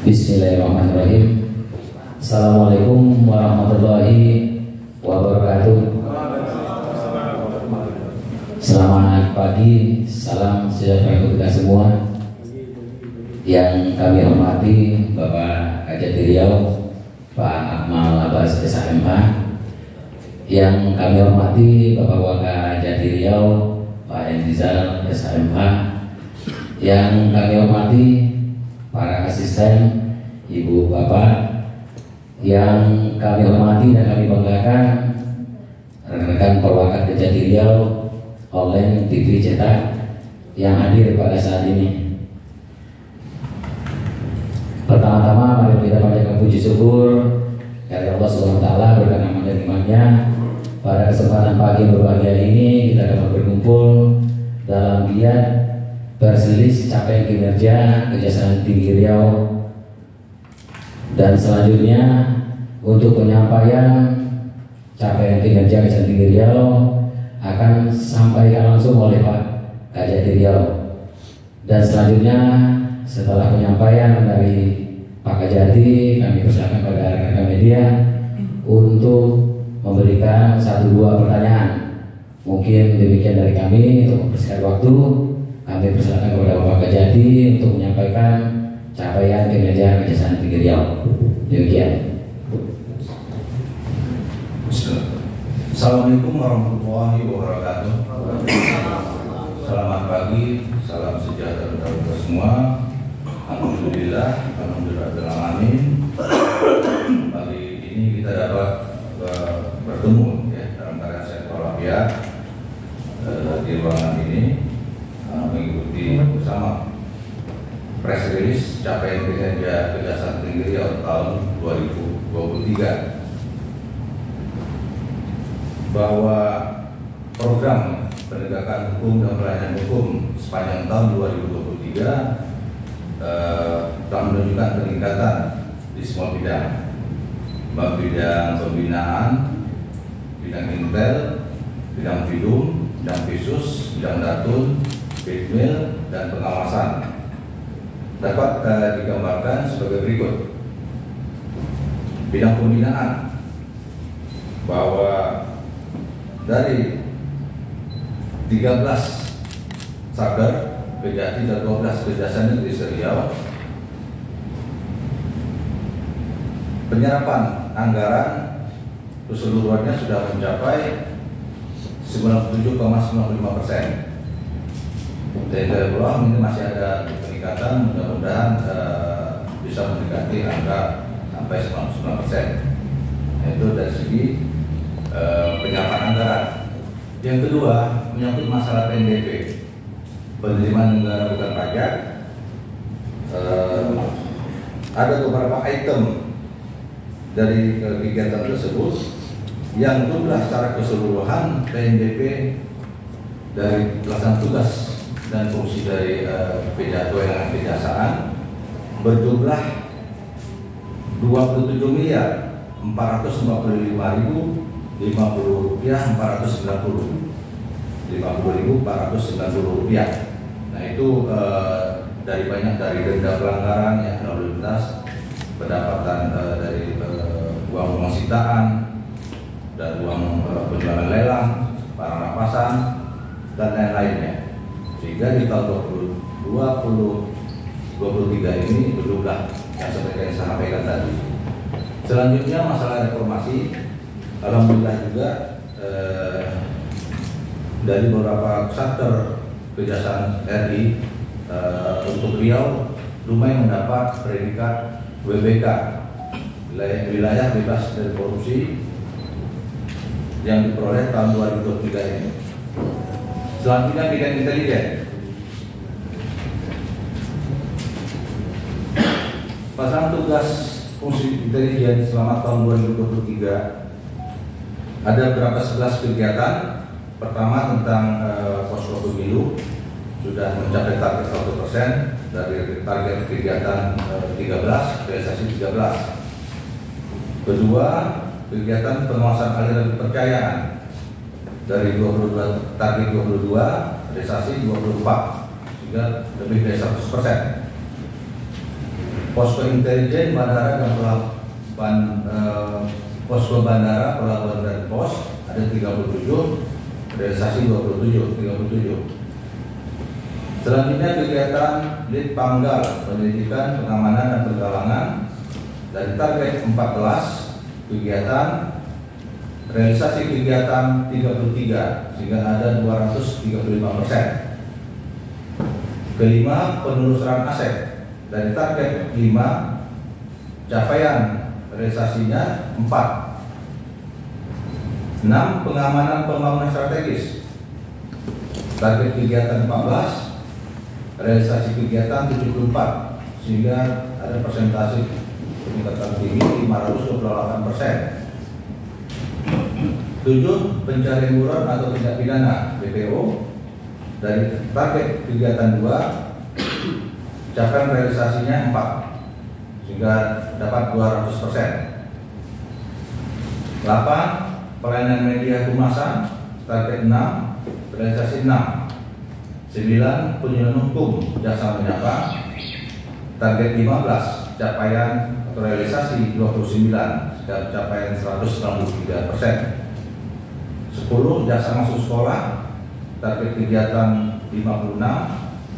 Bismillahirrahmanirrahim. Assalamualaikum warahmatullahi wabarakatuh. Selamat pagi, salam sejahtera untuk kita semua. Yang kami hormati Bapak Kajati Riau, Pak Akmal Abbas SHMH. Yang kami hormati Bapak Wakajati Riau, Pak Endizal SHMH. Yang kami hormati para asisten, ibu bapak, yang kami hormati dan kami banggakan rekan-rekan perwakilan Kajati Riau online TV cetak yang hadir pada saat ini. Pertama-tama mari kita panjatkan puji syukur kepada Allah Subhanahu wa taala berkat nama dan imannya. Pada kesempatan pagi berbahagia ini kita dapat berkumpul dalam giat berselis capaian kinerja Kejaksaan Tinggi Riau, dan selanjutnya untuk penyampaian capaian kinerja Kejaksaan Tinggi Riau akan sampaikan langsung oleh Pak Kajati Riau, dan selanjutnya setelah penyampaian dari Pak Kajati kami persilakan pada rekan media untuk memberikan 1-2 pertanyaan. Mungkin demikian dari kami. Untuk mempersingkat waktu, kami persilakan kepada Bapak Kajati untuk menyampaikan capaian kinerja Kejaksaan Tinggi Riau. Demikian. Assalamualaikum warahmatullahi wabarakatuh. Selamat pagi, salam sejahtera untuk kita semua. Alhamdulillah, alhamdulillahirrahmanirrahim. Pagi ini kita dapat bertemu ya dalam keadaan sehat walafiat di ruangan ini, mengikuti bersama press release capaian kinerja Kejaksaan Tinggi Riau tahun 2023, bahwa program penegakan hukum dan pelayanan hukum sepanjang tahun 2023 telah menunjukkan peningkatan di semua bidang, bidang pembinaan, bidang intel, bidang bidum, bidang visus, bidang datun, bidmil, dan pengawasan. Dapat digambarkan sebagai berikut. Bidang pembinaan, bahwa dari 13 Satker Kejati dan 12 Kejaksaan Negeri Riau, penyerapan anggaran keseluruhannya sudah mencapai 97,95%. Dari peluang ini masih ada peningkatan, mudah-mudahan bisa mendekati angka sampai 99%. Itu dari segi penyerapan anggaran. Yang kedua, menyangkut masalah PNBP, penerimaan negara bukan pajak. Ada beberapa item dari kegiatan tersebut yang jumlah secara keseluruhan PNBP dari pelaksanaan tugas dan fungsi dari kewenangan kejaksaan berjumlah 27.445.050 rupiah 50.490 rupiah. Nah itu dari banyak dari denda pelanggaran yang lalu lintas, pendapatan dari uang sitaan dan uang penjualan lelang, barang rampasan dan lain-lainnya. Sehingga di tahun 2023 ini berjumlah yang seperti yang saya sampaikan tadi. Selanjutnya masalah reformasi, alhamdulillah juga dari beberapa satker Kejaksaan RI untuk Riau lumayan mendapat predikat WBK, wilayah bebas dari korupsi, yang diperoleh tahun 2023 ini. Selanjutnya bidang intelijen. Pasangan tugas fungsi intelijen selama tahun 2023 ada berapa 11 kegiatan. Pertama tentang posko pemilu sudah mencapai target 100% dari target kegiatan 13, realisasi 13. Kedua, kegiatan pengawasan aliran kepercayaan dari 22 target 22, realisasi 24, sehingga lebih dari 100%. Posko intelijen bandara dan posko bandara, pelabuhan dan pos ada 37, realisasi 37. Selanjutnya kegiatan Lead Panggal pendidikan, pengamanan dan penggalangan dari target 14 kegiatan, realisasi kegiatan 33 sehingga ada 235%. Kelima, penelusuran aset dari target 5, capaian realisasinya 4. 6, pengamanan pembangunan strategis, target kegiatan 14, realisasi kegiatan 74 sehingga ada persentase peningkatan tinggi 528%. 7, pencarian buron atau tindak pidana BPO dari target kegiatan 2, capaian realisasinya 4 sehingga dapat 200%. 8, pelayanan media kehumasan target 6, realisasi 6. 9, penyuluhan hukum jasa menyapa target 15, capaian atau realisasi 29 sehingga capaian 163%. 10, jasa masuk sekolah target kegiatan 56,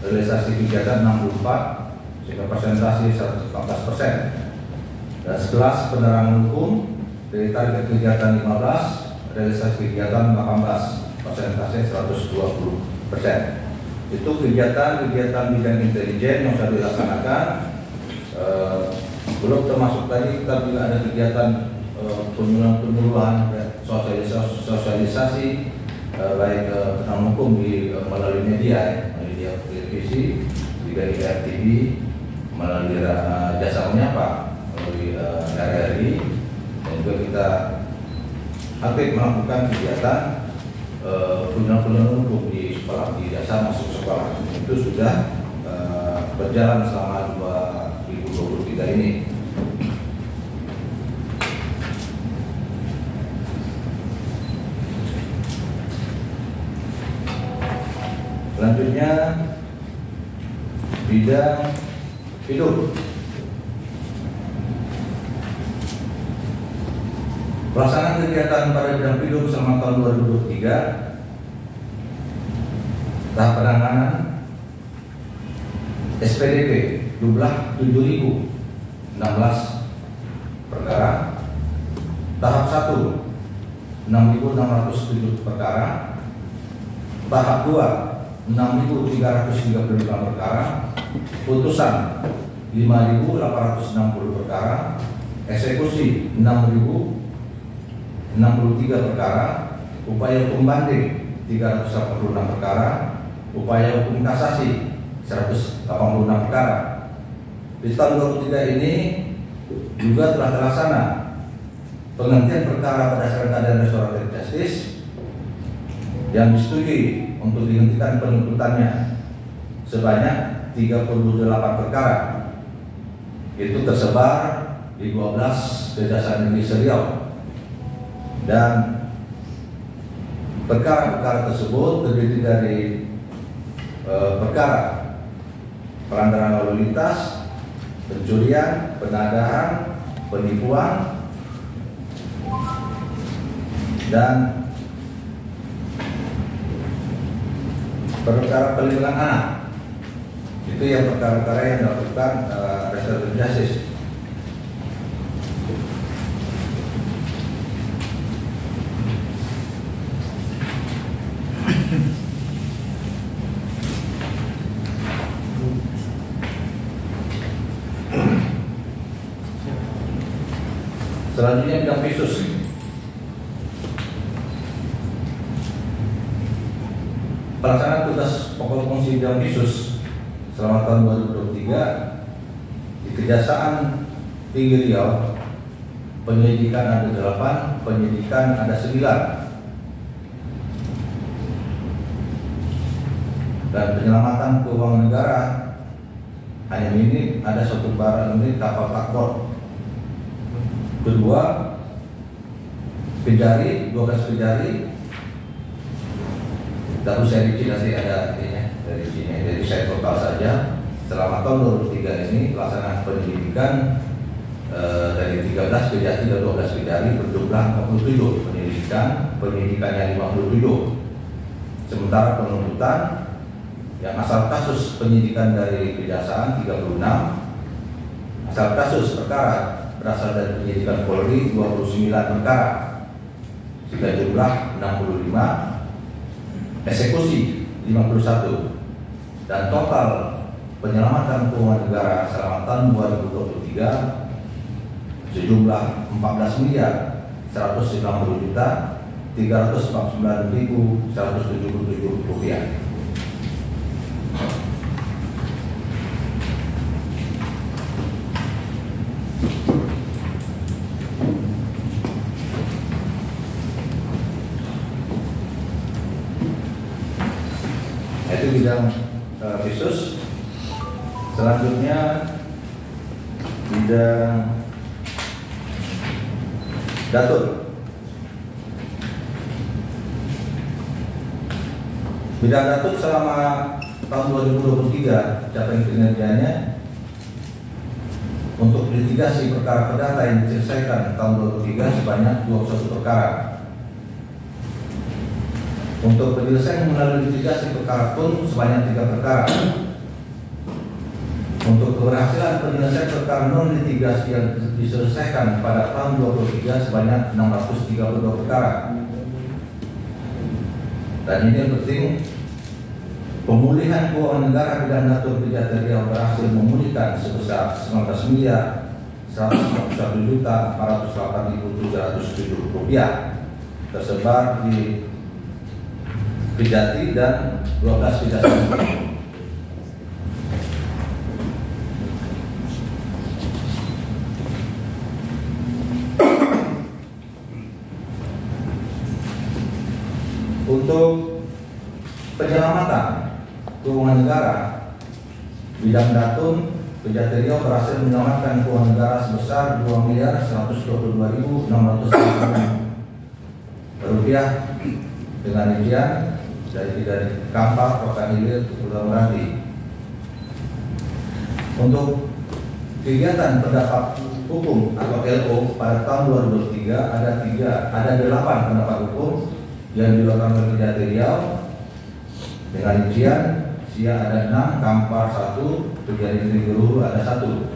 realisasi kegiatan 64 sehingga persentase 114%. Dan 11, penerangan hukum dari target kegiatan 15, realisasi kegiatan 18, persentase 120%. Itu kegiatan-kegiatan bidang intelijen yang sudah dilaksanakan. Belum termasuk tadi kita juga ada kegiatan penyuluhan, sosialisasi baik penegak hukum melalui media televisi, juga di RTV, melalui jasa menyapa, melalui RRI, dan juga kita aktif melakukan kegiatan penyuluhan hukum di sekolah, di jasa masuk sekolah. Itu sudah berjalan selama 2023 ini. Selanjutnya bidang hidup. Pelaksanaan kegiatan pada bidang hidup selama tahun 2023, tahap penanganan SPDP jumlah 7.016 perkara, tahap 1 6.607 perkara, tahap 2 6.335 perkara, putusan 5.860 perkara, eksekusi 6.063 perkara, upaya hukum banding 386 perkara, upaya hukum kasasi 186 perkara. Di tahun 2023 ini juga telah terlaksana penghentian perkara berdasarkan keadaan restoratif justice yang disetujui untuk dihentikan penuntutannya sebanyak 38 perkara. Itu tersebar di 12 Kejaksaan Negeri Seriau, dan perkara-perkara tersebut terdiri dari perkara pelanggaran lalu lintas, pencurian, penadahan, penipuan, dan perkara perlindungan anak. Itu yang perkara-perkara yang dilakukan restoratif justice. Selanjutnya bidang visus. Pelaksanaan tugas pokok fungsi bidang visus selama tahun 2023 di Kejaksaan Tinggi Riau, penyelidikan ada 8, penyidikan ada 9, dan penyelamatan keuangan negara hanya ini ada 1 barang unit kapal takbor. Kedua, Kejari 12 Kejari. Tidak usah rinci, nanti ada artinya dari sini. Jadi saya total saja selama tahun 2003 ini pelaksanaan penyelidikan dari 13 kejati dan 12 kejari berjumlah 47 penyidikannya 57. Sementara penuntutan yang asal kasus penyidikan dari Kejaksaan 36, asal kasus perkara berasal dari penyidikan Polri 29 perkara, sehingga jumlah 65, eksekusi 51, dan total penyelamatan keuangan negara selama tahun 2023 sejumlah 14 miliar 190 juta 349.177 rupiah. Itu bidang khusus. Selanjutnya bidang Datur. Bidang Datur selama tahun 2023 capaian kinerjanya untuk litigasi perkara perdata yang diselesaikan tahun 2023 sebanyak 21 perkara. Untuk penyelesaian melalui litigasi perkara pun sebanyak 3 perkara. Untuk keberhasilan penyelesaian perkara non litigasi yang diselesaikan pada tahun 2023 sebanyak 632 perkara. Dan ini yang penting, pemulihan keuangan negara bidang Datur Kejati Riau berhasil memulihkan sebesar 19 miliar 141.408.707 rupiah tersebar di Kejati dan 12 kejaksaan. Untuk penyelamatan keuangan negara, bidang Datur Kejati Riau berhasil menyelamatkan keuangan negara sebesar 2.122.600 rupiah dengan rincian dari Kampak, Kota Hilir, Pulau Meranti. Untuk kegiatan pendapat hukum atau LO pada tahun 2023 ada 8 pendapat hukum yang dilakukan oleh Kejati Riau dengan rincian Sia ada 6, Kampar 1, Kejati Riau ada 1.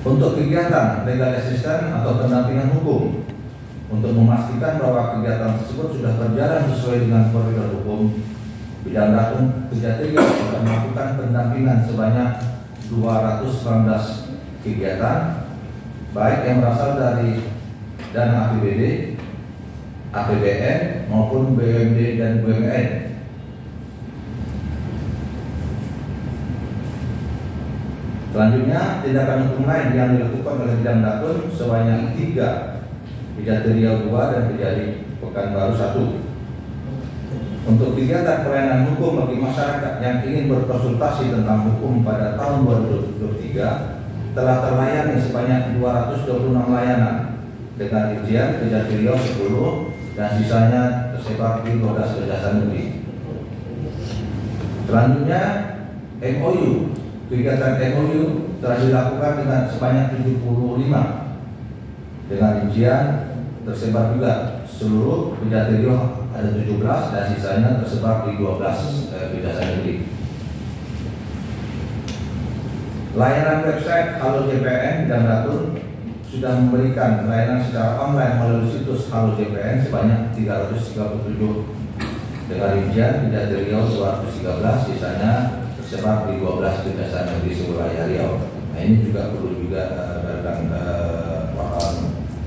Untuk kegiatan legal assistance atau pendampingan hukum, untuk memastikan bahwa kegiatan tersebut sudah berjalan sesuai dengan koridor hukum, bidang Datur Kejati Riau akan melakukan pendampingan sebanyak 219 kegiatan, baik yang berasal dari dana APBD, APBN maupun BUMD dan BUMN. Selanjutnya, tindakan hukum lain yang dilakukan oleh bidang Datur sebanyak 3, Kejati Riau 2 dan Kejati Pekanbaru 1. Untuk kegiatan pelayanan hukum bagi masyarakat yang ingin berkonsultasi tentang hukum pada tahun 2023 telah terlayani sebanyak 226 layanan dengan rincian Kejati Riau 10 dan sisanya tersebar di 12 kejaksaan negeri. Selanjutnya, MOU. Kegiatan MOU telah dilakukan dengan sebanyak 75 dengan rincian tersebar juga seluruh Kejati Riau ada 17 dan sisanya tersebar di 12 kejaksaan negeri. Layanan website Halo JPN dan Datur sudah memberikan layanan secara online melalui situs Halo JPN sebanyak 337 dengan rincian Kejati Riau 213, sisanya tersebar di 12 kejaksaan negeri sewilayah Riau. Nah, ini juga perlu juga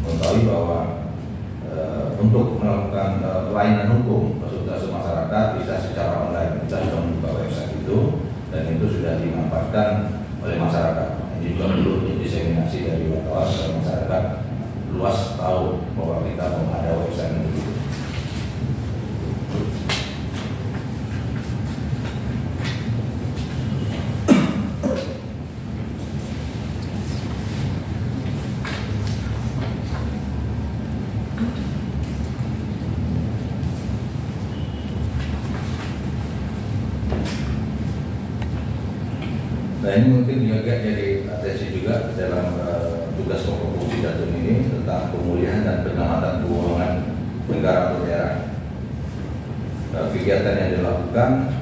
mengetahui bahwa untuk melakukan pelayanan hukum konsultasi masyarakat bisa secara online. Kita sudah membuka website itu dan itu sudah dimanfaatkan oleh masyarakat. Ini juga perlu diseminasi dari wartawan agar masyarakat luas tahu bahwa kita ada website itu. Dan ini mungkin juga jadi atensi juga dalam tugas pokok fungsi Datum ini tentang pemulihan dan penyelamatan keuangan negara atau daerah. Kegiatan yang dilakukan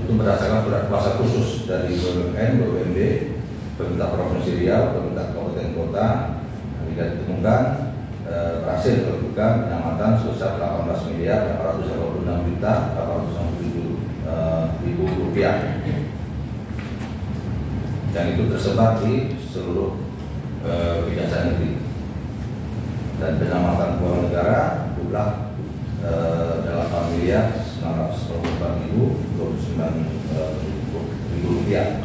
itu berdasarkan surat kuasa khusus dari BUMN, BUMD, Pemerintah Provinsi Riau, Pemerintah Kabupaten Kota, hingga ditemukan berhasil melakukan penyelamatan sebesar 18.886.867.000 rupiah. Yang itu tersebar di seluruh kejaksaan negeri. Dan penyelamatan keuangan negara jumlah 8.944.029 rupiah.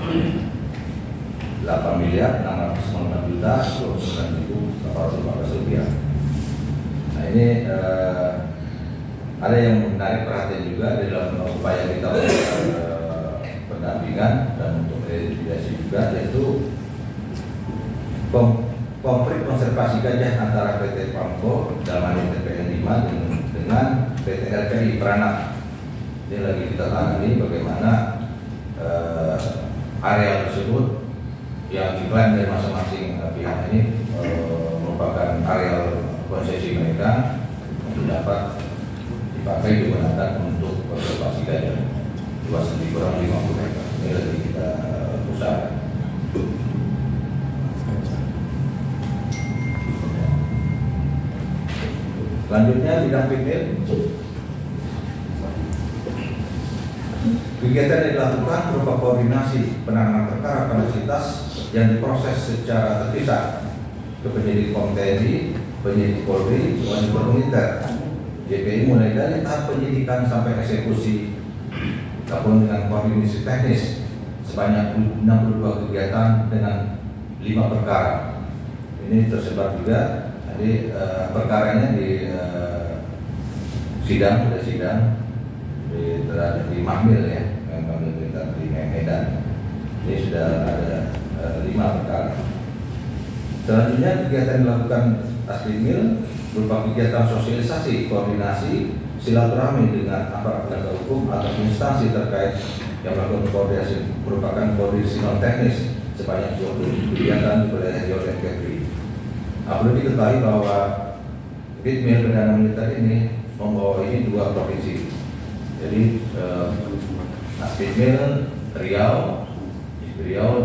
8.699.029.814 rupiah. Nah ini ada yang menarik perhatian juga di dalam upaya kita pendampingan dan untuk identifikasi juga, yaitu konflik konservasi gajah antara PT Pamko dalam hal TPN 5 dengan PT LPI Peranak. Ini lagi kita tangani bagaimana area tersebut yang diklaim dari masing-masing pihak ini merupakan area konsesi mereka untuk dapat dipakai digunakan untuk konservasi gajah. Luas lebih kurang 50 meter. Ini lagi kita usahakan. Selanjutnya bidang pikir. Kegiatan yang dilakukan berupa koordinasi penanganan perkara kapasitas yang diproses secara terpisah ke penyidik POM TNI, penyidik Polri, penyidik militer, JPI mulai dari tahap penyidikan sampai eksekusi, gabung dengan koordinasi teknis sebanyak 62 kegiatan dengan 5 perkara. Ini tersebar juga. Jadi perkaranya di sidang di Mahmil ya, Mahmil kita di Medan. Ini sudah ada 5 perkara. Selanjutnya kegiatan dilakukan Aslimil berupa kegiatan sosialisasi, koordinasi, silaturahmi dengan aparat penegak hukum atau instansi terkait yang melakukan koordinasi merupakan koordinasi non teknis sebanyak 20 kegiatan di wilayah Riau dan Kepri. Perlu diketahui bahwa Bitmil Perdana Militer ini membawahi 2 provinsi. Jadi Asbitmil Riau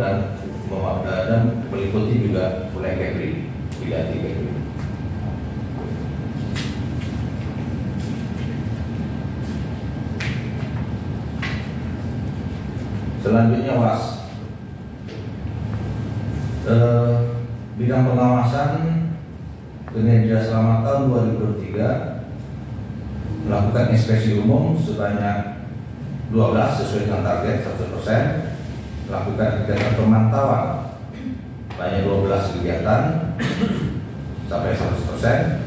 dan meliputi juga wilayah Kepri, wilayah Kepri. Selanjutnya WAS. Bidang pengawasan kinerja selama tahun 2023 melakukan inspeksi umum sebanyak 12 sesuai dengan target 100%, melakukan kegiatan pemantauan banyak 12 kegiatan sampai 100%,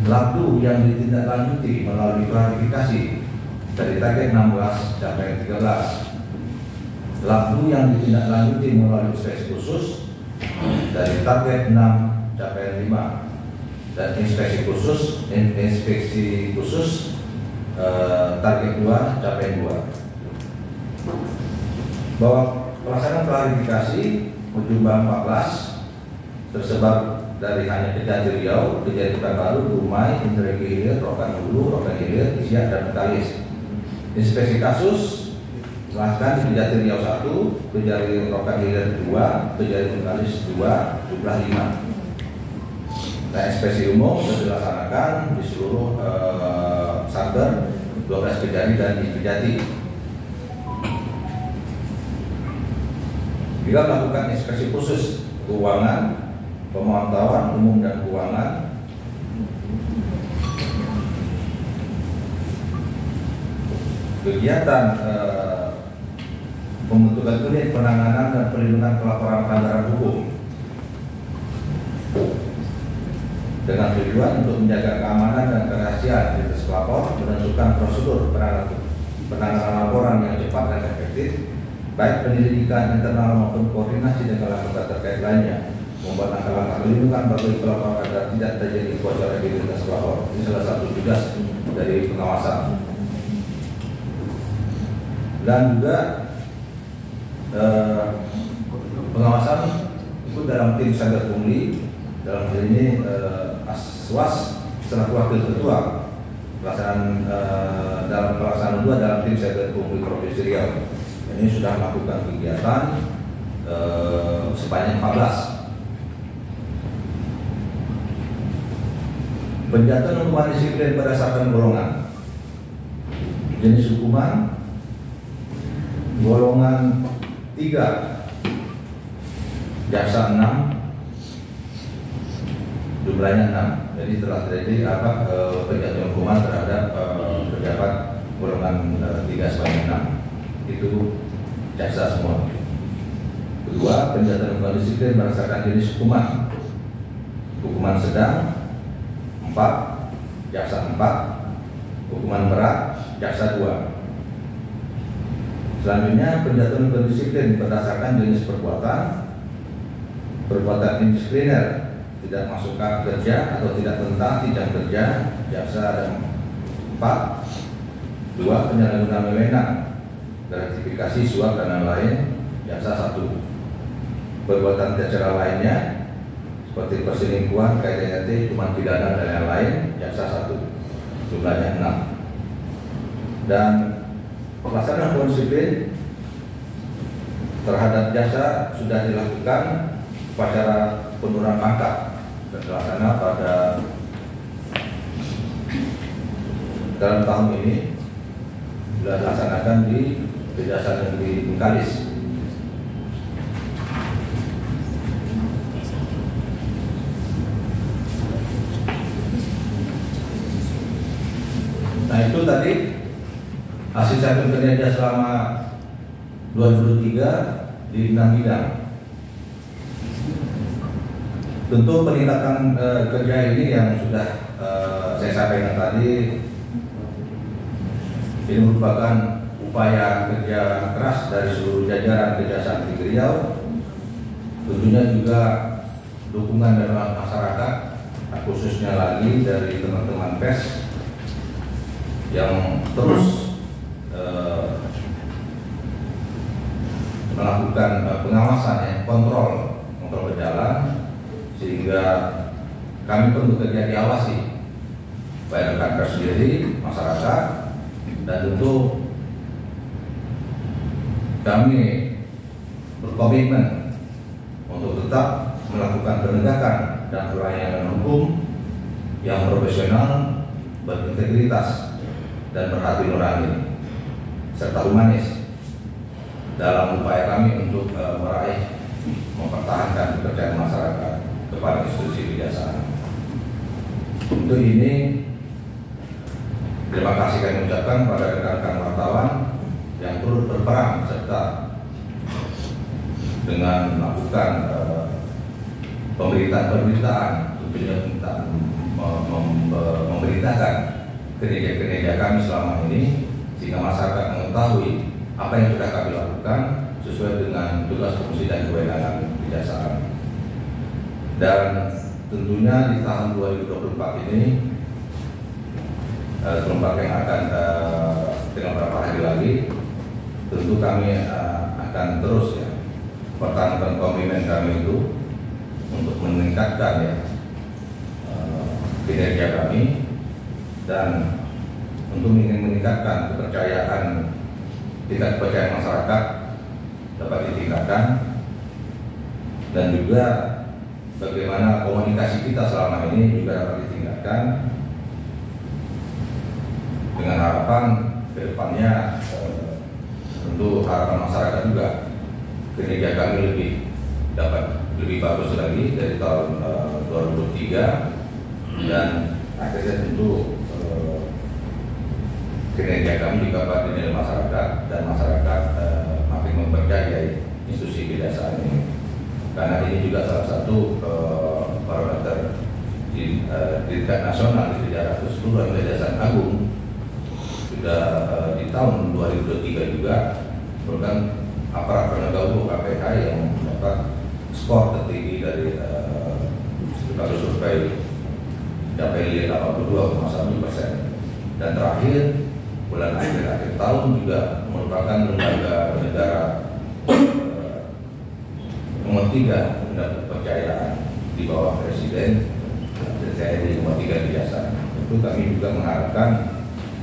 labdu yang ditindaklanjuti melalui klarifikasi dari target 16 sampai 13, labdu yang ditindaklanjuti melalui inspeksi khusus dari target 6 capai 5, dan inspeksi khusus target 2 capai 2. Bahwa pelaksanaan klarifikasi berjumlah 14 tersebar dari hanya Kejati Riau, Kejati Pekanbaru, Dumai, Indragiri Hilir, Rokan Hulu, Rokan Hilir, Isiak, dan Betalis. Inspeksi kasus dilakukan di Kejati Riau 1, Kejati Rokan Hilir 2, Kejati Betalis 2, jumlah 5. Nah, inspeksi umum sudah dilaksanakan di seluruh Satker, 12 Kejati dan di Kejati. Bila melakukan inspeksi khusus keuangan, pemantauan umum dan keuangan, kegiatan pembentukan unit penanganan dan perlindungan pelaporan pelanggaran hukum dengan tujuan untuk menjaga keamanan dan kerahasiaan identitas pelapor, menentukan prosedur penanganan laporan yang cepat dan efektif, baik penyelidikan internal maupun koordinasi dengan lembaga terkait lainnya, membuat langkah-langkah perlindungan bagi pelapor agar tidak terjadi kebocoran identitas pelapor. Ini salah satu tugas dari pengawasan. Dan juga pengawasan ikut dalam tim Sadar Pungli, dalam hal ini Aswas selaku wakil ketua dalam pelaksanaan 2 dalam tim Sadar Pungli Provinsi Riau. Ini sudah melakukan kegiatan sebanyak 14. Penjatuhan hukuman disiplin berdasarkan golongan. Jenis hukuman golongan 3 jaksa 6, jumlahnya 6. Jadi telah terjadi penjatuhan hukuman terhadap pejabat golongan 3 sebanyak 6. Itu jaksa semua. Kedua, penjatuhan hukuman disiplin berdasarkan jenis hukuman. Hukuman sedang 4, jaksa 4, hukuman berat, jaksa 2. Selanjutnya, penjatuhan hukuman disiplin berdasarkan jenis perbuatan indisipliner, tidak masuk kerja atau tidak tentang jam kerja, jaksa ada 4. 2, penyalahgunaan wewenang, gratifikasi, suap dan lain-lain, jaksa 1. Perbuatan tidak secara lainnya seperti perselingkuhan, KDRT, hukuman pidana dan lain-lain, jaksa 1, jumlahnya 6. Dan pelaksanaan hukuman disiplin terhadap jaksa sudah dilakukan upacara penurunan pangkat dan dilaksanakan pada dalam tahun ini, sudah dilaksanakan di Kejaksaan Negeri Bengkalis. Nah, itu tadi hasil capaian kinerja selama 2023 di 6 bidang. Tentu peningkatan kerja ini yang sudah saya sampaikan tadi, ini merupakan upaya kerja keras dari seluruh jajaran Kejaksaan Negeri Riau. Tentunya juga dukungan dari masyarakat, khususnya lagi dari teman-teman PES yang terus melakukan pengawasan, kontrol berjalan, sehingga kami pun bekerja diawasi baik rekan pers sendiri, masyarakat, dan tentu kami berkomitmen untuk tetap melakukan penegakan dan pelayanan hukum yang profesional, berintegritas, dan berhati nurani serta humanis dalam upaya kami untuk mempertahankan kepercayaan masyarakat kepada institusi kejaksaan. Untuk ini, terima kasih kami ucapkan pada rekan-rekan wartawan yang turut berperan serta dengan melakukan pemberitaan, memberitakan kinerja kami selama ini, sehingga masyarakat mengetahui apa yang sudah kami lakukan sesuai dengan tugas, fungsi, dan kewenangan kejaksaan. Dan tentunya di tahun 2024 ini, tempat yang akan dengan beberapa hari lagi, tentu kami akan terus pertahankan komitmen kami itu untuk meningkatkan kinerja kami, dan untuk ingin meningkatkan kepercayaan, tingkat kepercayaan masyarakat dapat ditingkatkan, dan juga bagaimana komunikasi kita selama ini juga dapat ditingkatkan, dengan harapan kedepannya tentu harapan masyarakat juga kinerja kami dapat lebih bagus lagi dari tahun 2023, dan akhirnya tentu kinerja kami juga dapat dinilai masyarakat, dan masyarakat makin mempercayai institusi kejaksaan ini, karena ini juga salah satu parameter di tingkat nasional di 300 keseluruhan Kejaksaan Agung sudah di tahun 2023 juga merupakan aparat penegak hukum KPK yang mendapat skor tertinggi dari lembaga survei mencapai 82,1%, dan terakhir bulan akhir tahun juga merupakan lembaga negara nomor 3 mendapat kepercayaan di bawah Presiden dan saya di nomor 3 kejaksaan. Tentu kami juga mengharapkan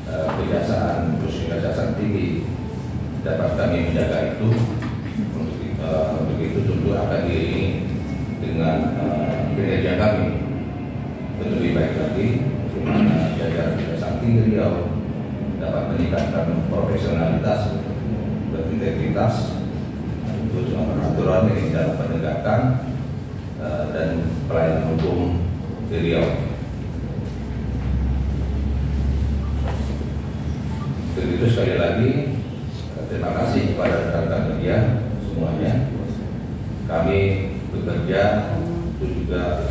kejaksaan khususnya Kejaksaan Tinggi dapat kami menjaga itu. Untuk itu tentu akan diiringi dengan kinerja kami lebih baik lagi, bagaimana jajaran Kejaksaan Tinggi Riau dapat meningkatkan profesionalitas, berintegritas, untuk aturan yang dalam penegakan dan pelayanan hukum di Riau. Begitu sekali lagi, terima kasih kepada rekan-rekan media semuanya. Kami bekerja itu juga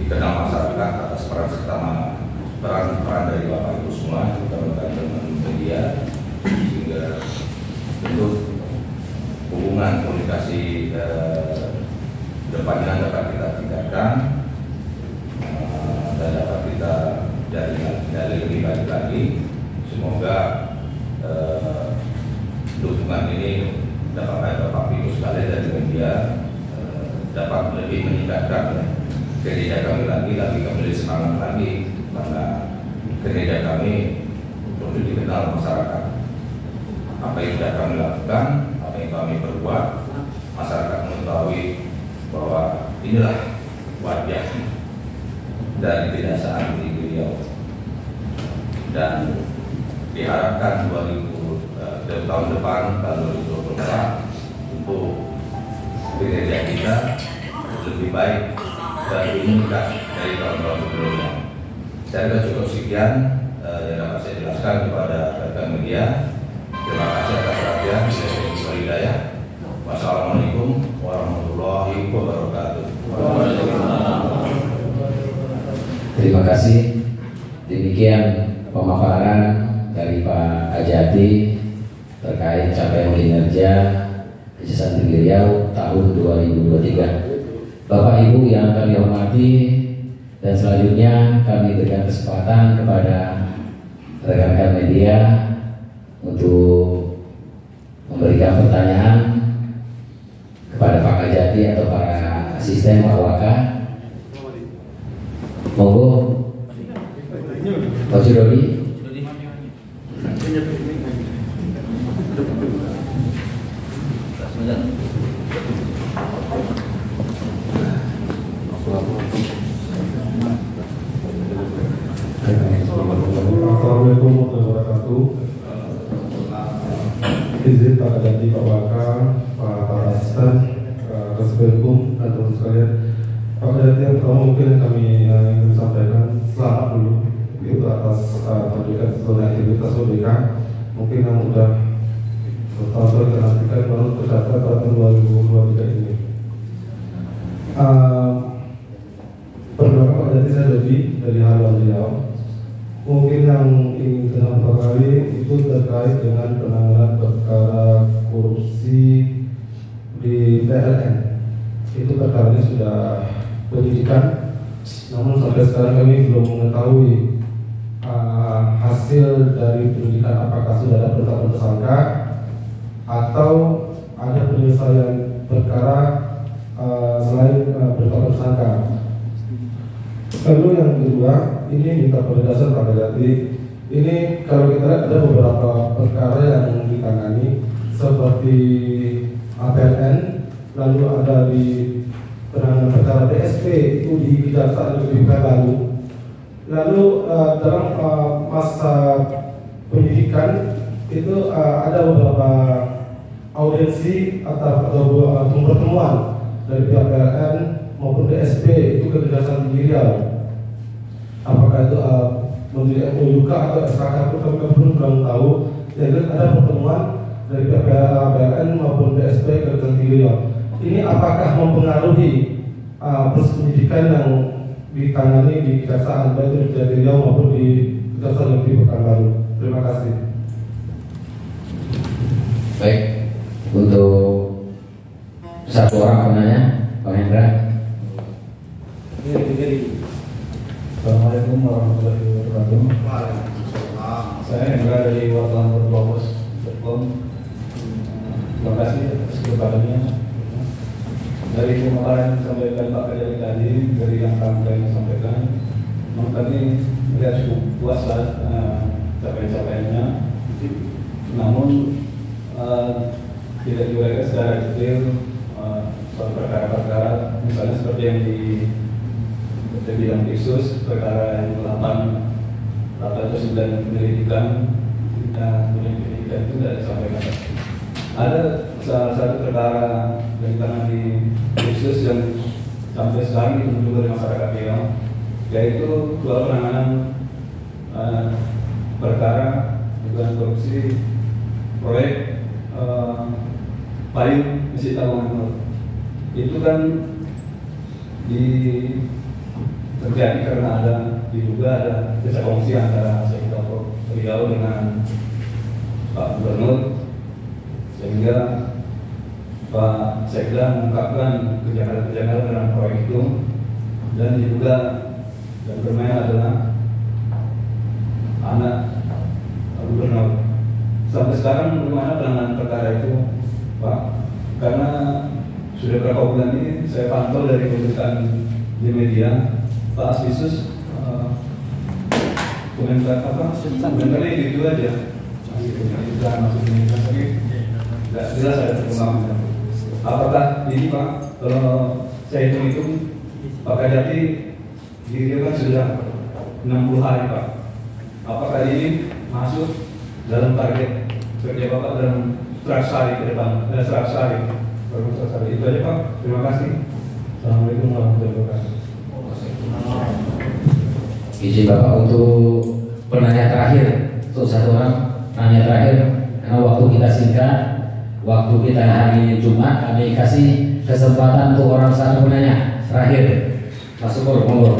dikenal masyarakat atas peran dari Bapak Ibu semua, teman-teman media, sehingga tentu hubungan komunikasi depannya dapat kita tingkatkan dan dapat kita jalin lebih baik lagi. Semoga dukungan ini dapat Bapak Ibu sekalian dari media dapat lebih meningkatkan kinerja kami lagi kami lebih semangat lagi, karena kinerja kami perlu dikenal masyarakat. Apa yang sudah kami lakukan, apa yang kami perbuat, masyarakat mengetahui bahwa inilah wajah dari Kejaksaan Tinggi Riau. Dan diharapkan tahun depan, tahun 2024, untuk kinerja kita lebih baik dan lebih meningkat dari tahun-tahun sebelumnya. Saya kira cukup sekian yang dapat saya jelaskan kepada rekan media. Terima kasih atas perhatian. Wassalamualaikum warahmatullahi wabarakatuh. Terima kasih. Demikian pemaparan dari Pak Ajati terkait capaian kinerja Kejaksaan Tinggi Riau tahun 2023. Bapak Ibu yang kami hormati, dan selanjutnya kami berikan kesempatan kepada rekan-rekan media untuk memberikan pertanyaan kepada Pak Ajati atau para asisten Pak Waka. Monggo, Pak Judodi. Assalamualaikum warahmatullahi wabarakatuh. Izin Pak Ajati, Pak Waka, Pak Asisten, Kasubedkum, dan teman sekalian. Pak Ajati, yang pertama mungkin kami ingin sampaikan selamat dulu itu atas pendidikan zona aktivitas ODK. Mungkin yang sudah bertahun-tahun kita nantikan baru tercapai pada tahun 2023 ini. Perkenalkan Pak Ajati, saya Dodi dari Haluan Riau. Mungkin yang ingin kita kali itu terkait dengan penanganan perkara korupsi di PLN. Itu perkaranya sudah penyidikan, namun sampai sekarang kami belum mengetahui hasil dari penyidikan, apakah sudah ada penetapan tersangka atau ada penyelesaian perkara selain penetapan tersangka. Lalu yang kedua, ini minta penegasan Pak Ajati. Ini kalau kita lihat ada beberapa perkara yang ditangani seperti APLN, lalu ada di penanganan perkara DSP itu di Kejaksaan Negeri Pekanbaru. Lalu dalam masa penyidikan itu ada beberapa audiensi atau pertemuan dari pihak PLN maupun DSP itu ke Kejaksaan Tinggi Riau. Apakah itu Menteri MUK atau SKK pun kami belum tahu. Jadi ada pertemuan dari pihak PLN maupun DSP ke Kejaksaan Tinggi Riau. Ini apakah mempengaruhi proses penyidikan yang ditangani di Kejaksaan baik di Kejaksaan Riau maupun di Kejaksaan Negeri Pekanbaru? Terima kasih. Baik, untuk satu orang penanya, Pak Hendra. Assalamualaikum warahmatullahi wabarakatuh. Saya Hendra dari wartawan.com. Terima kasih atas kesempatannya. Dari pemaparan yang disampaikan Pak Kajati tadi, dari yang kami sampaikan, memang kami melihat cukup puas lah capaian-capaiannya. Namun tidak diuraikan secara detail soal perkara-perkara, misalnya seperti yang di bidang khusus perkara yang 8 atau 9 penyelidikan, penyelidikan itu tidak disampaikan. Ada salah satu perkara yang ditangani khusus yang sampai sekarang ditunggu dari masyarakat Riau, yaitu soal penanganan perkara dugaan korupsi proyek payung Masjid Al-Nur. Itu kan terjadi karena diduga ada kongsi antara Sektor Riau dengan Pak Gubernur, sehingga Pak Sekda mengungkapkan kejanggalan dalam proyek itu, dan diduga dan bermain adalah anak Gubernur. Sampai sekarang bagaimana penanganan perkara itu, Pak? Karena sudah beberapa bulan ini saya pantau dari pemberitaan di media, Pak Aspisus komentarnya gitu aja, tapi tidak jelas ada perkembangan. Apakah ini Pak, kalau saya hitung Pak Kajati diri kan sudah 60 hari Pak, apakah ini masuk dalam target kerja Bapak dalam 100 hari ke depan? 100 hari itu aja Pak, terima kasih. Assalamualaikum warahmatullahi wabarakatuh. Izin Bapak untuk penanya terakhir, untuk satu orang nanya terakhir, karena waktu kita singkat, waktu kita hari ini Jumat, kami kasih kesempatan untuk orang satu penanya terakhir. Mas Syukur, monggo.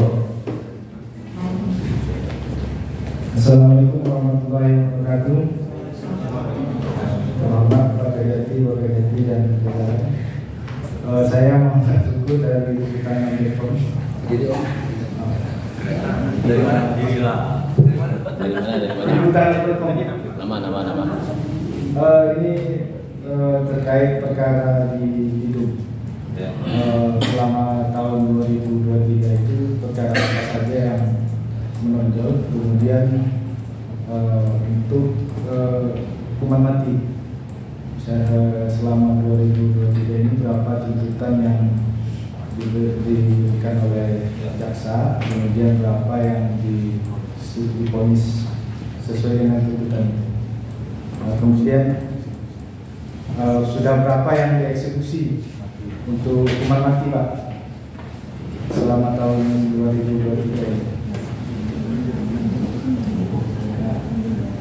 Assalamualaikum warahmatullahi wabarakatuh. Selamat Pak Kajati, Pak Kajati dan saudara. Saya Muhammad Tugu dari Tangan Depok. Dari mana? Dari mana? Nama. Ini terkait perkara di hidup. Selama tahun 2023 itu perkara apa saja yang menonjol, kemudian untuk hukuman mati selama 2023 ini berapa tuntutan yang diberikan oleh jaksa, kemudian berapa yang divonis sesuai dengan tuntutan. Kemudian sudah berapa yang dieksekusi untuk hukuman mati Pak selama tahun 2023 ini.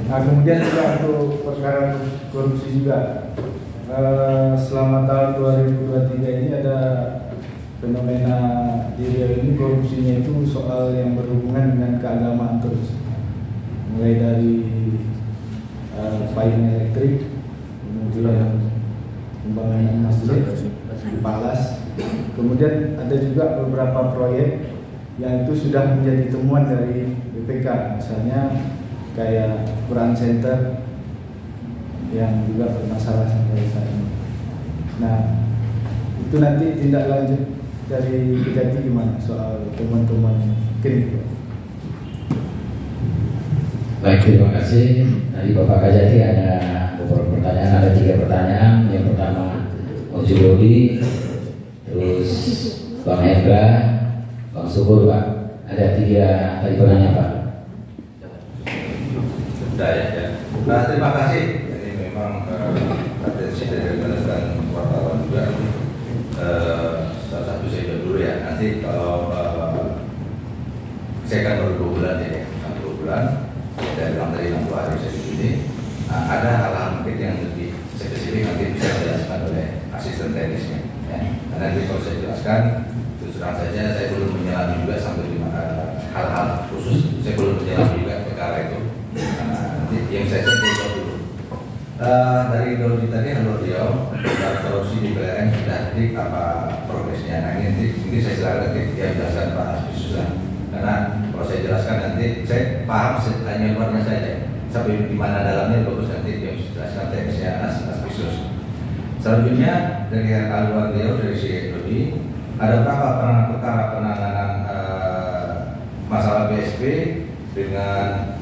Nah, kemudian juga untuk perkara korupsi juga selama tahun 2023 ini ada fenomena di Riau ini, korupsinya itu soal yang berhubungan dengan keagamaan terus, mulai dari payung elektrik, kemudian pembangunan masjid di Palas, kemudian ada juga beberapa proyek yang itu sudah menjadi temuan dari BPK, misalnya kayak Quran Center yang juga bermasalah sampai saat ini. Nah, itu nanti tindak lanjut dari Kejati gimana soal teman-teman krim? Baik, terima kasih. Tadi Bapak Kajati ada beberapa pertanyaan, ada 3 pertanyaan. Yang pertama Om Jurodi, terus Bang Hendra, Bang Syukur Pak. Ada 3 tadi penanya Pak. Nah, terima kasih. Jadi memang atensi dari rekan wartawan juga. Salah satu saya jawab dulu ya. Nanti kalau saya kan baru 2 bulan ya, 2 bulan. Saya bilang tadi 60 hari saya di sini. Nah, ada hal-hal mungkin yang lebih spesifik nanti bisa dijelaskan oleh asisten teknisnya. Ya. Nah, nanti kalau saya jelaskan, terus terang saja saya belum menyelami juga sampai di hal-hal khusus. Saya belum menyelami juga perkara itu. Yang saya jawab dulu dari Dodi tadi, halo Riau, korupsi di PLN sudah detik apa progresnya. Nah, ini saya silakan nanti yang jelaskan Pak Aspisus, karena kalau saya jelaskan nanti saya paham hanya luarnya saja, sampai di mana dalamnya bagus nanti yang jelaskan teknisnya Aspisus. Selanjutnya dari aluan beliau dari CLB ada berapa perkara penanganan masalah BSP dengan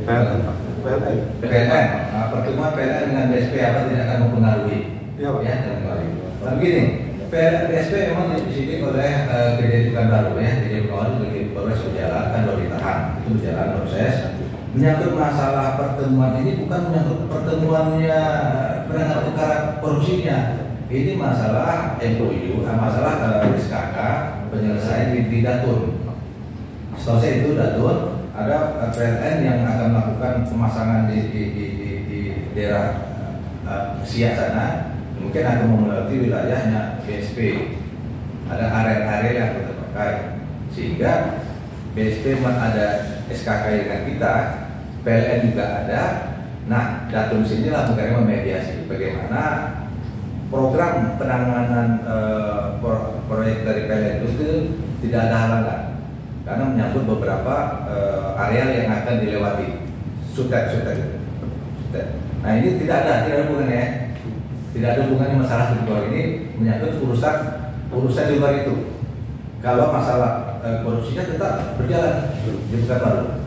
PLN. Pertemuan PLN dengan BSP apa tidak akan mempengaruhi? Ya, tapi begini, BSP memang disidik oleh Kejadian Pekanbaru ya, Kejadian Pekanbaru sebagai proses berjalan kan baru ditahan, itu berjalan proses. Menyangkut masalah pertemuan ini bukan menyangkut pertemuannya penanganan perkara korupsinya. Ini masalah MOU, masalah SKK penyelesaian di Datun. Setelah itu Datun ada PLN yang akan melakukan pemasangan di daerah Siak sana, mungkin akan memelewati wilayahnya BSP. Ada area-area yang kita pakai, sehingga BSP ada SKK dengan kita, PLN juga ada. Nah, Datun sinilah mungkin memediasi bagaimana program penanganan proyek dari PLN itu tidak ada halangan karena menyangkut beberapa area yang akan dilewati sutet. Nah ini tidak ada hubungannya, tidak ada hubungannya masalah di luar ini menyangkut urusan di luar itu. Kalau masalah korupsinya tetap berjalan di Pekanbaru.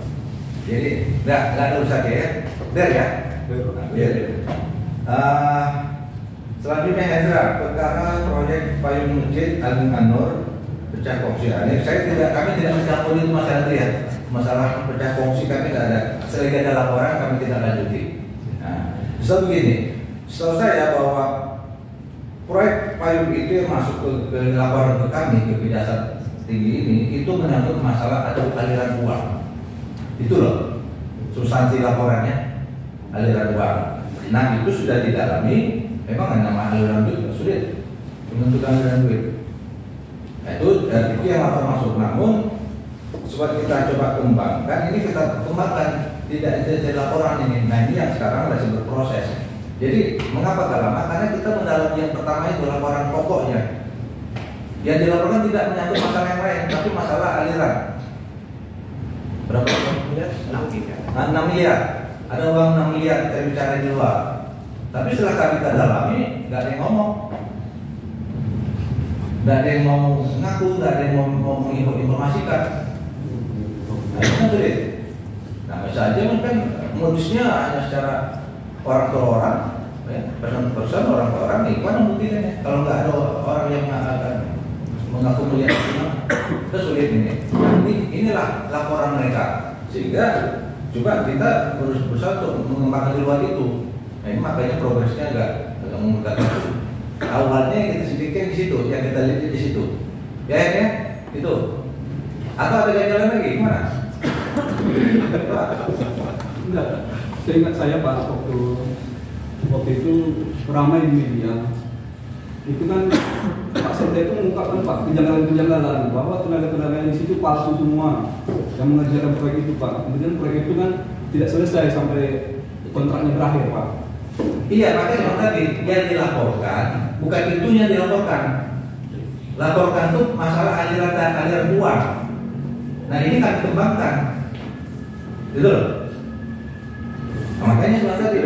Jadi nggak ada urusannya ya, ya. Selanjutnya Hendra, perkara proyek payung masjid Agung Anur pecah kongsi. Kami tidak mencampuri itu masalah itu ya. Masalah pecah kongsi kami tidak ada. Selagi ada laporan kami tidak lanjuti. Nah, justru begini, setahu saya bahwa proyek payung itu yang masuk ke laporan ke kami ke Kejaksaan Tinggi ini itu menyangkut masalah ada aliran uang. Itu loh substansi laporannya, aliran uang. Nah itu sudah didalami. Memang nama aliran duit sulit menentukan aliran duit. Nah, itu yang lapor masuk. Namun supaya kita coba kembangkan, ini kita kembangkan tidak jadi laporan ini. Nah ini yang sekarang masih berproses. Jadi mengapa gak lama? Karena kita mendalami yang pertama itu laporan pokoknya. Yang dilaporkan tidak menyangkut masalah yang lain, tapi masalah aliran. Berapa miliar? 6 miliar. Ada uang 6 miliar kita bicara di luar. Tapi setelah kita dalami, nggak ada yang ngomong, nggak ada yang mau ngaku, nggak ada yang mau menginformasikan. Nah itu kan sulit. Nah bisa aja kan modusnya hanya secara orang ke orang, ya, person orang ke orang, gimana buktinya? Kalau nggak ada orang yang akan mengaku melihat itu sulit ini. Nah, inilah laporan mereka, sehingga coba kita berusaha untuk mengembangkan di luar itu. Nah ini makanya progresnya agak memudahkan. Awalnya kita sedikit di situ, yang kita lihat di situ, ya itu. Atau ada jalan lagi gimana? Enggak, saya ingat saya Pak waktu itu ramai di media. Itu kan Pak Sekda itu mengungkapkan Pak kejanggalan-kejanggalan bahwa tenaga-tenaga yang di situ palsu semua yang mengerjakan proyek itu Pak. Kemudian proyek itu kan tidak selesai sampai kontraknya berakhir Pak. Iya, makanya tadi yang dilaporkan bukan itu yang dilaporkan. Laporkan itu masalah aliran dan aliran uang. Nah ini kan dikembangkan, gitu loh. Nah, makanya sebenarnya tadi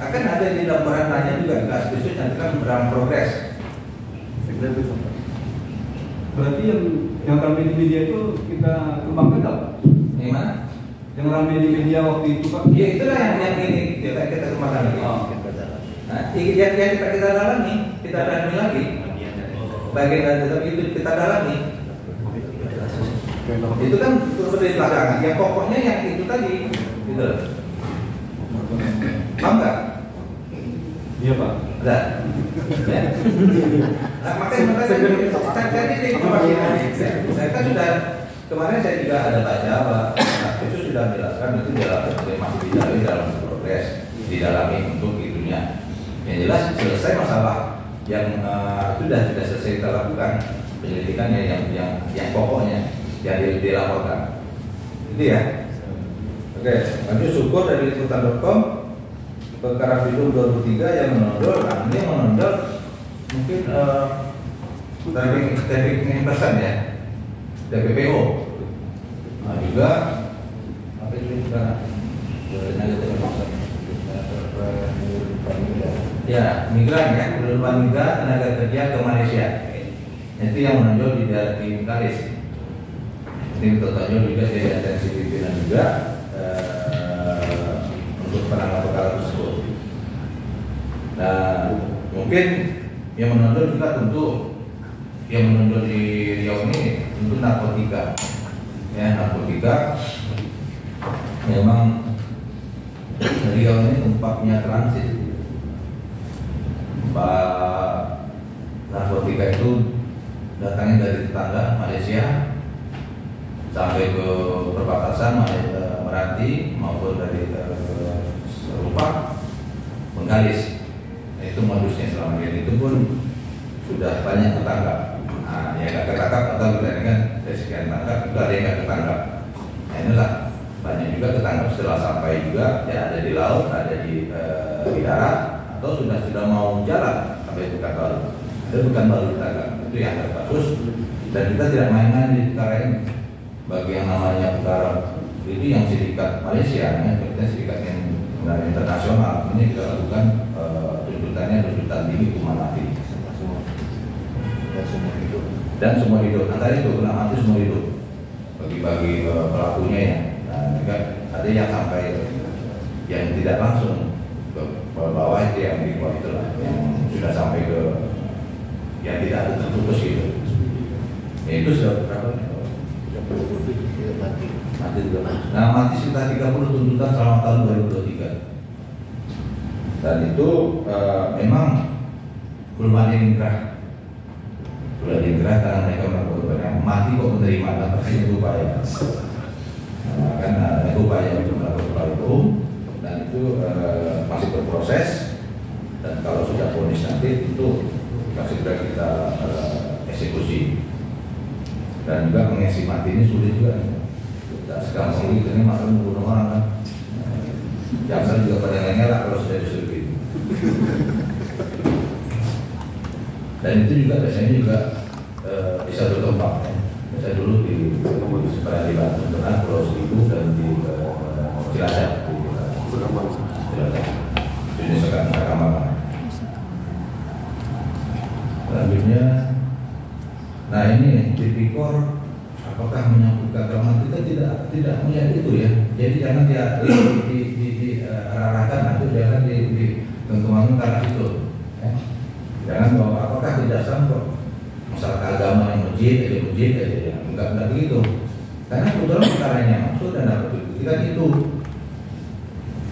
akan ada di laporan lainnya juga nggak spesifik nanti kan dalam progres. Berarti yang ramai di media itu kita kembangkan nggak? Gimana? Yang ramai di media waktu itu Pak? Ya itulah yang ini kita kembangkan lagi. Nah, yang kita dalami, kita dalami lagi. Bagian dari itu kita dalami. Itu kan seperti belakangan. Yang pokoknya yang itu tadi, gitu. Paham nggak? Iya Pak. Ada. Ya. Nah, makanya tadi saya kan sudah kemarin saya juga ada baca Pak. Itu sudah menjelaskan itu masih dalam progres didalami untuk itunya. Yang jelas selesai masalah yang sudah selesai kita lakukan penyelidikannya yang pokoknya yang dilaporkan. Itu ya. Oke, lanjut syukur dari liputan.com perkara Bidung 2003 yang menonjol. Nah, ini menonjol mungkin teknik pesan ya dari PPO. Nah juga apa itu juga tenaga kerja Ya, migran ya, penerbangan migran tenaga kerja ke Malaysia. Itu yang menonjol di Kalis. Ini tertonjol juga di atensi pimpinan juga untuk penanganan perkara tersebut. Nah, mungkin yang menonjol juga tentu yang menonjol di Riau ini tentu narkotika. Ya, narkotika memang Riau ini tempatnya transit. Narkotika itu datangnya dari tetangga Malaysia sampai ke perbatasan Meranti maupun dari Serupa, Bengkalis. Nah, itu modusnya selama ini. Itu pun sudah banyak ketangkap. Nah, yang nggak ketangkap atau kan dari sekian tangkap itu ada yang nggak ketangkap. Nah, inilah banyak juga ketangkap setelah sampai juga ya ada di laut, ada di darat atau sudah mau jalan sampai Pekanbaru. Ada Pekanbaru ditangkap. Itu yang ada kasus dan kita tidak main-main di perkara ini. Bagi yang namanya perkara itu yang sindikat Malaysia, kita sindikat yang internasional ini kita lakukan tuntutan tinggi hukuman mati dan semua hidup. Antara itu kena mati semua hidup bagi pelakunya ya. Nah, juga ada yang sampai yang tidak langsung ke bawah itu yang di bawah itulah yang sudah sampai ke yang tidak ada terputus gitu. Ya, itu sudah berapa? Mati juga. Nah, mati sekitar 30 tuntutan selama tahun 2023. Dan itu memang belum ada yang inkrah. Belum ada inkrah karena mereka melakukan mati kok menerima dan pasti itu upaya. Nah, kan ada upaya untuk melakukan upaya hukum dan itu masih berproses. Dan kalau sudah vonis nanti itu segera kita eksekusi. Dan juga mengeksekusi mati ini sulit juga. Tidak segampang itu, ini masalah membunuh orang kan. Jaksa juga pada ngelak kalau sudah disuruh itu. Dan itu juga biasanya juga bisa berkembang ya. Biasanya dulu di peradilan Tengah, Pulau Seribu dan di Cilacap. Ini sekarang selanjutnya, nah ini tipikor apakah menyangkut keagamaan, kita tidak melihat itu ya. Jadi jangan diarahkan atau jangan dikembangkan karena itu. Jangan bahwa apakah tidak sangkut masalah keagamaan yang masjid aja ya. Enggak begitu. Karena kebetulan perkaranya maksud dan dapat dibuktikan itu.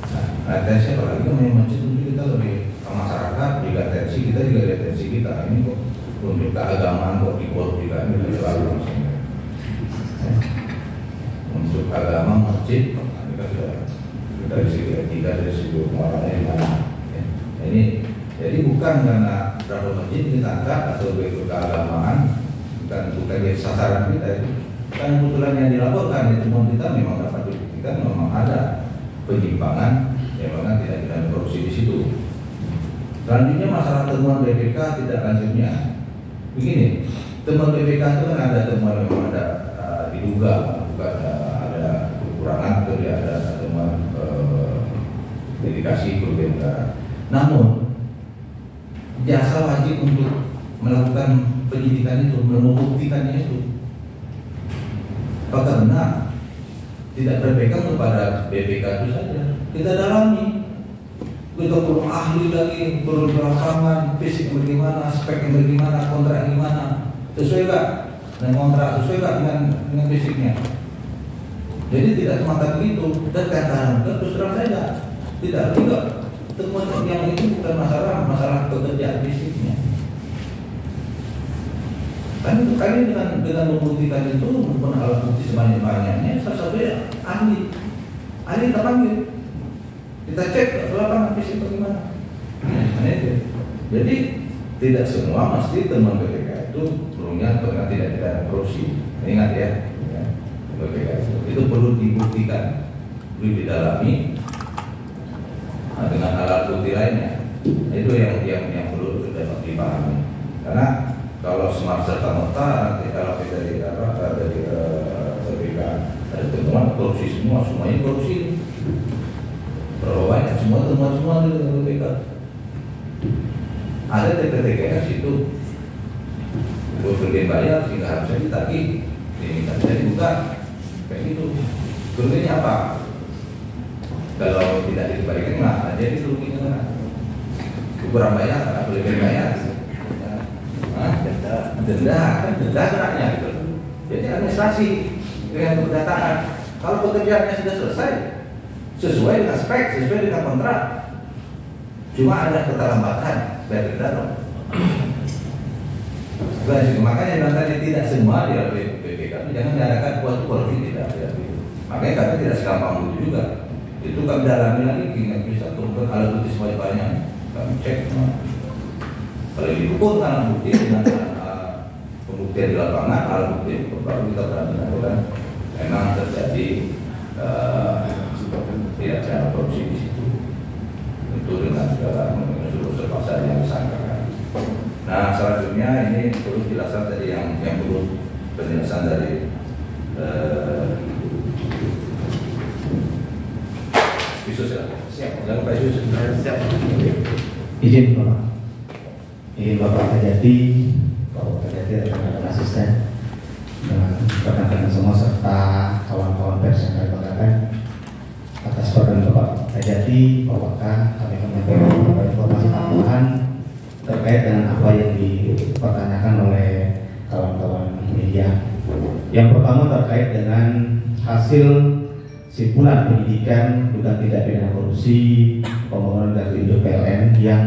Nah, atensi apalagi yang masjid itu kita lebih ke masyarakat, juga atensi kita juga ada atensi kita. Ini kok untuk keagamaan kok dikot juga ini terlalu langsung. Untuk agama masjid, kita sudah dari segi etika, dari segi moralnya di mana. Ini jadi bukan karena berapa masjid ditangkap atau keagamaan, bukan jadi sasaran kita. Kan kebetulan yang dilaporkan itu kita memang dapat dibuktikan memang ada penyimpangan, memang tidak ada korupsi di situ. Selanjutnya masalah temuan BPK tidak lanjutnya. Begini, temuan BPK itu kan ada temuan memang ada diduga bukan ada kekurangan atau ada temuan dedikasi kerugian negara. Namun jasa wajib untuk melakukan penyidikan itu, membuktikannya itu. Apakah benar? Tidak berpegang kepada BPK itu saja. Kita dalami. Kita perlu ahli lagi, perlu lapangan, fisik bagaimana, spek bagaimana, kontrak gimana, sesuai gak dengan kontrak, sesuai gak dengan fisiknya. Jadi tidak semata begitu. Dan katakan terus terang saja, tidak juga. Temuan yang itu bukan masalah pekerjaan fisiknya. Kan kali dengan membuktikan itu maupun alat bukti sebanyak-banyaknya, salah satunya ahli kita panggil, kita cek lapangan fisik bagaimana. Jadi tidak semua mesti temuan BPK itu perlunya tidak ada korupsi. Ingat ya, BPK itu perlu dibuktikan, perlu didalami dengan alat bukti lainnya. Itu yang perlu dapat dipahami. Karena kalau smart serta merta, kalau kita dari BPK ada temuan korupsi semuanya korupsi. Berapa banyak semua temuan di BPK. Ada TPTGS itu bergen bayar sehingga harusnya ditagih, ini kan jadi bukan kayak gitu. Kerugiannya apa? Kalau tidak dikembalikan lah, jadi kerugiannya kurang bayar, nggak boleh bayar. Denda geraknya gitu. Jadi administrasi dengan kedatangan. Kalau pekerjaannya sudah selesai, sesuai dengan spek, sesuai dengan kontrak, cuma ada keterlambatan, bayar denda dong. Makanya nantinya tidak semua dilalui BPK, jangan diadakan buat korupsi tidak. Makanya kami tidak segampang itu juga. Itu kami dalami lagi, nggak bisa turunkan alat bukti sebanyak-banyaknya. Kami cek semua. Kalau didukung alat bukti dengan pembuktian di lapangan, alat bukti baru kita berani melakukan memang terjadi tidak ada korupsi di situ. Itu dengan segala unsur pasal yang disangkakan. Nah, selanjutnya ini perlu jelasan tadi yang perlu penjelasan dari Yesus ya. Siap. Jangan Pak Yesus. Siap. Izin Bapak Kajati, Bapak Kajati rekan-rekan asisten, dengan rekan-rekan semua serta kawan-kawan pers yang kami banggakan. Atas perkenan Bapak Kajati, Bapak K, kami menyampaikan beberapa informasi tambahan terkait dengan apa yang dipertanyakan oleh kawan-kawan media. Yang pertama terkait dengan hasil simpulan penyidikan dugaan tindak pidana korupsi pembangunan dari induk PLN yang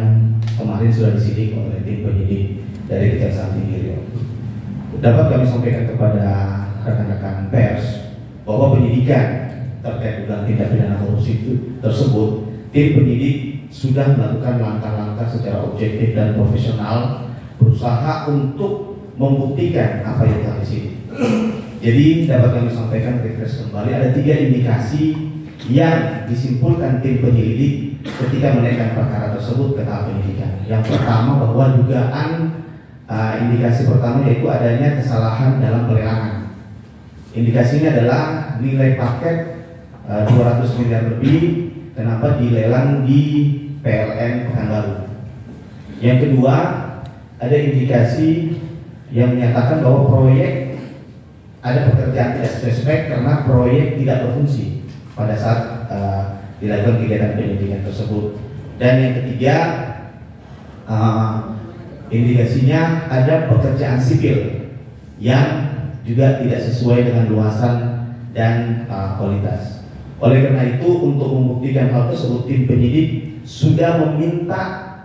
kemarin sudah disidik oleh tim penyidik dari Kejaksaan Tinggi Riau. Dapat kami sampaikan kepada rekan-rekan pers bahwa penyidikan terkait dugaan tindak pidana korupsi tersebut, tim penyidik sudah melakukan langkah-langkah secara objektif dan profesional, berusaha untuk membuktikan apa yang telah disidik. Jadi dapat kami sampaikan refresh kembali, ada 3 indikasi yang disimpulkan tim penyelidik ketika menaikkan perkara tersebut ke tahap penyidikan. Yang pertama bahwa dugaan indikasi pertama yaitu adanya kesalahan dalam pelelangan. Indikasinya adalah nilai paket 200 miliar lebih kenapa dilelang di PLN Pekanbaru. Yang kedua, ada indikasi yang menyatakan bahwa proyek ada pekerjaan tidak sesuai spek karena proyek tidak berfungsi pada saat dilakukan kegiatan penyidikan tersebut. Dan yang ketiga, indikasinya ada pekerjaan sipil yang juga tidak sesuai dengan luasan dan kualitas. Oleh karena itu, untuk membuktikan hal tersebut, tim penyidik sudah meminta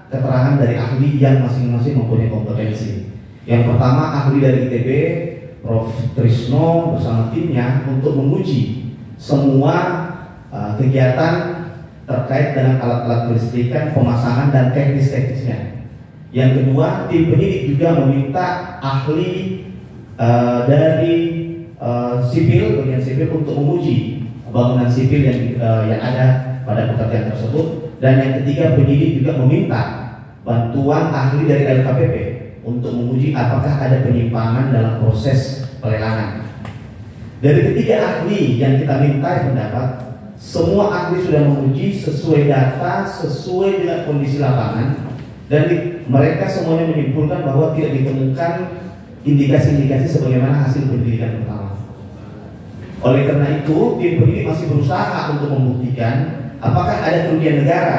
keterangan dari ahli yang masing-masing mempunyai kompetensi. Yang pertama, ahli dari ITB, Prof. Trisno bersama timnya untuk menguji semua kegiatan terkait dengan alat-alat kelistrikan, pemasangan dan teknis-teknisnya. Yang kedua, tim penyidik juga meminta ahli dari bagian sipil untuk menguji bangunan sipil yang ada pada pekerjaan tersebut. Dan yang ketiga, penyidik juga meminta bantuan ahli dari LKPP untuk menguji apakah ada penyimpangan dalam proses pelelangan. Dari ketiga ahli yang kita minta pendapat, semua ahli sudah menguji sesuai data, sesuai dengan kondisi lapangan, dan mereka semuanya menyimpulkan bahwa tidak ditemukan indikasi-indikasi sebagaimana hasil penyelidikan pertama. Oleh karena itu, tim penyidik masih berusaha untuk membuktikan apakah ada kerugian negara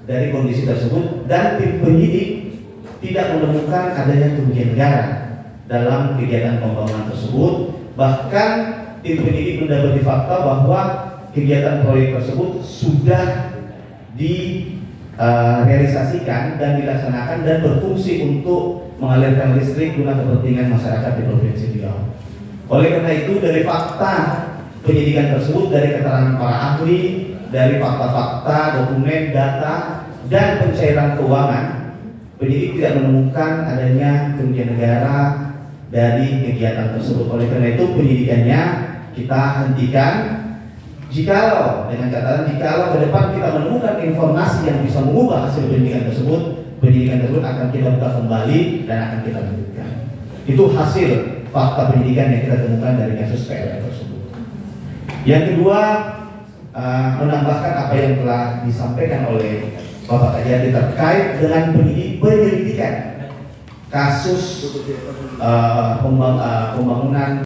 dari kondisi tersebut, dan tim penyidik tidak menemukan adanya kerugian negara dalam kegiatan pembangunan tersebut. Bahkan tim penyidik mendapati fakta bahwa kegiatan proyek tersebut sudah direalisasikan dan dilaksanakan dan berfungsi untuk mengalirkan listrik guna kepentingan masyarakat di Provinsi Riau. Oleh karena itu, dari fakta penyidikan tersebut, dari keterangan para ahli, dari fakta-fakta, dokumen, data, dan pencairan keuangan, penyidik tidak menemukan adanya kerugian negara dari kegiatan tersebut. Oleh karena itu, penyidikannya kita hentikan. Jikalau dengan catatan, jikalau ke depan kita menemukan informasi yang bisa mengubah hasil penyidikan tersebut akan kita buka kembali dan akan kita lanjutkan. Itu hasil fakta penyidikan yang kita temukan dari kasus PLN tersebut. Yang kedua, menambahkan apa yang telah disampaikan oleh Bapak Kajati terkait dengan penyelidikan kasus pembangunan